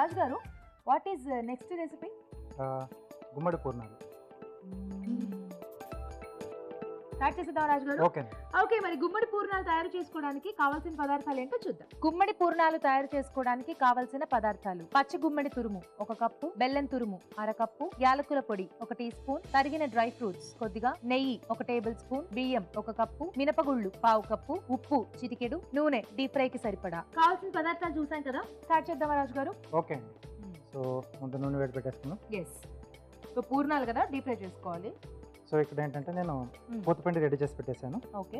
రాజ్ గారు, what is next recipe? గుమ్మడి పూర్ణాలు. Start చేద్దాం రాజు గారు. ఓకే, మరి గుమ్మడి పూర్ణాలు తయారు చేసుకోవడానికి కావాల్సిన పదార్థాలు ఏంటో చూద్దాం. గుమ్మడి పూర్ణాలు తయారు చేసుకోవడానికి కావాల్సిన పదార్థాలు: పచ్చి గుమ్మడి తురుము 1 కప్పు, బెల్లం తురుము 1/2 కప్పు, యాలకుల పొడి 1 టీ స్పూన్, తరిగిన డ్రై ఫ్రూట్స్ కొద్దిగా, నెయ్యి 1 టేబుల్ స్పూన్, బియ్యం 1 కప్పు, మినపగుళ్ళు 1/2 కప్పు, ఉప్పు చిటికెడు, నూనె డీప్ ఫ్రై కి సరిపడా. కావాల్సిన పదార్థాలు చూసాం కదా, స్టార్ట్ చేద్దామా రాజు గారు? ఓకే అండి. సో ముందు నూనె వేడి పెట్టేసుకున్నాం. ఎస్. సో పూర్ణాలు కదా, డీప్ ఫ్రై చేసుకోవాలి. సో ఇక్కడ ఏంటంటే నేను పూతపిండి రెడీ చేసి పెట్టేశాను. ఓకే.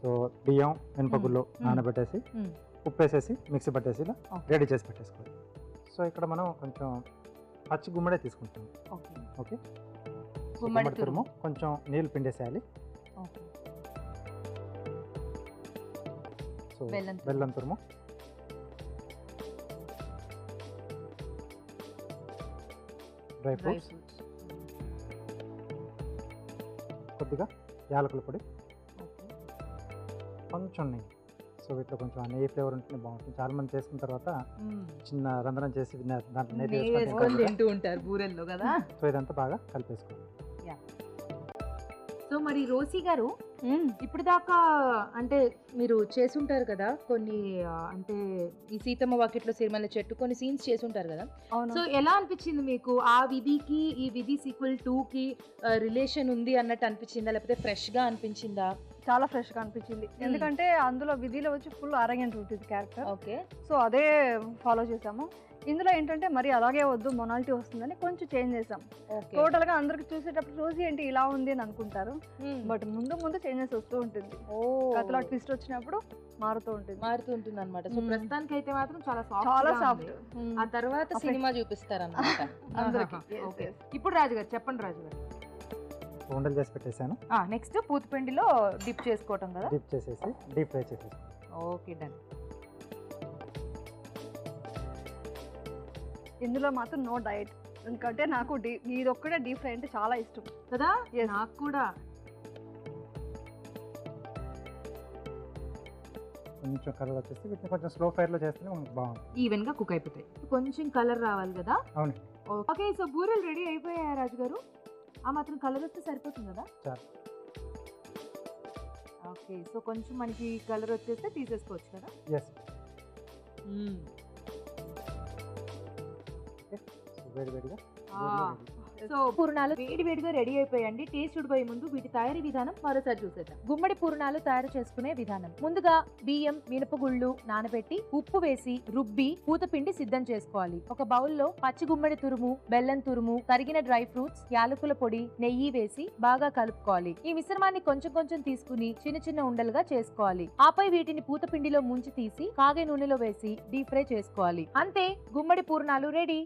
సో బియ్యం, మినపగుళ్ళు నానబెట్టేసి ఉప్పు వేసేసి మిక్సీ పట్టేసి ఇలా రెడీ చేసి పెట్టేసుకోవాలి. సో ఇక్కడ మనం కొంచెం పచ్చి గుమ్మడే తీసుకుంటాం. ఓకే. గుమ్మడి తురుము కొంచెం నీళ్ళు పిండేసేయాలి. సో బెల్లం తురుము, డ్రై ఫ్రూట్స్, కొద్దిగా యాలకుల పొడి, కొంచెం నెయ్యి. సో వీటిలో కొంచెం నెయ్యి ఫ్లేవర్ ఉంటుంది, బాగుంటుంది. చాలా మంది చేసుకున్న తర్వాత చిన్న రంధ్రం చేసి దాంట్లో నెయ్యి తింటూ ఉంటారు బూరెల్లో కదా. సో ఇదంతా బాగా కలిపేసుకోవాలి. సో మరి రోసీ గారు, ఇప్పుడు దాకా అంటే మీరు చేసుంటారు కదా కొన్ని, అంటే ఈ సీతమ్మ వాకిట్లో సిరిమల్ల చెట్టు కొన్ని సీన్స్ చేసుంటారు కదా. సో ఎలా అనిపించింది మీకు? ఆ విధికి ఈ విధి సీక్వెల్ 2 కి రిలేషన్ ఉంది అన్నట్టు అనిపించిందా, లేకపోతే ఫ్రెష్ గా అనిపించిందా? చాలా ఫ్రెష్ గా అనిపించింది, ఎందుకంటే అందులో విధిలో వచ్చి ఫుల్ అరగంట ఉంటుంది క్యారెక్టర్. ఓకే. సో అదే ఫాలో చేసాము. ఇందులో ఏంటంటే మరి అలాగే వద్దు, మొనాలిటీ వస్తుందని కొంచెం చేంజ్ చేసాం. టోటల్ గా అందరికి చూసేటప్పుడు రోజు ఏంటి ఇలా ఉంది అని అనుకుంటారు, బట్ ముందు ముందు చేంజెస్ వస్తూ ఉంటుంది. కథలో ట్విస్ట్ వచ్చినప్పుడు మారుతూ ఉంటుంది అన్నమాట. సో ప్రస్తుతానికి అయితే మాత్రం చాలా సాఫ్ట్. ఆ తర్వాత సినిమా చూపిస్తారు అన్నమాట అందరికి. ఇప్పుడు రాజు గారు చెప్పండి. రాజు గారు, ఉండలు చేసి పెట్టేశాను. నెక్స్ట్ పూతపిండిలో డిప్ చేసుకోవటం కదా, డిప్ చేసేసి డీప్ ఫ్రై చేసేసి. Okay, done. ఇందులో మాత్రం నో డైట్, ఎందుకంటే నాకు ఇది ఒక్కటే డీప్ ఫ్రై అంటే చాలా ఇష్టం కదా. నాకు కూడా. కొంచెం కలర్ వచ్చేసి వీటిని కొంచెం స్లో ఫైర్ లో చేస్తే బాగుంటుంది, ఈవెన్ గా కుక్ అయిపోతాయి. కొంచెం కలర్ రావాలి కదా. అవును. ఓకే, సో బూరెలు రెడీ అయిపోయాయా రాజు గారు? ఆ మాత్రం కలర్ వస్తే సరిపోతుంది కదా. ఓకే, సో కొంచెం మనకి కలర్ వచ్చేస్తే తీసేసుకోవచ్చు కదా. ఎస్. వేడివేడిగా సో పూర్ణాలు వేడివేడిగా రెడీ అయిపోయండి. టేస్ట్ చూడబోయే ముందు వీటి తయారీ విధానం మరోసారి చూసేద్దాం. గుమ్మడి పూర్ణాలు తయారు చేసుకునే విధానం: ముందుగా బియ్యం, మినపగుళ్ళు నానబెట్టి ఉప్పు వేసి రుబ్బి పూతపిండి సిద్ధం చేసుకోవాలి. ఒక బౌల్లో పచ్చి గుమ్మడి తురుము, బెల్లం తురుము, తరిగిన డ్రై ఫ్రూట్స్, యాలకుల పొడి, నెయ్యి వేసి బాగా కలుపుకోవాలి. ఈ మిశ్రమాన్ని కొంచెం కొంచెం తీసుకుని చిన్న చిన్న ఉండలుగా చేసుకోవాలి. ఆపై వీటిని పూతపిండిలో ముంచి తీసి కాగే నూనెలో వేసి డీప్ ఫ్రై చేసుకోవాలి. అంతే, గుమ్మడి పూర్ణాలు రెడీ.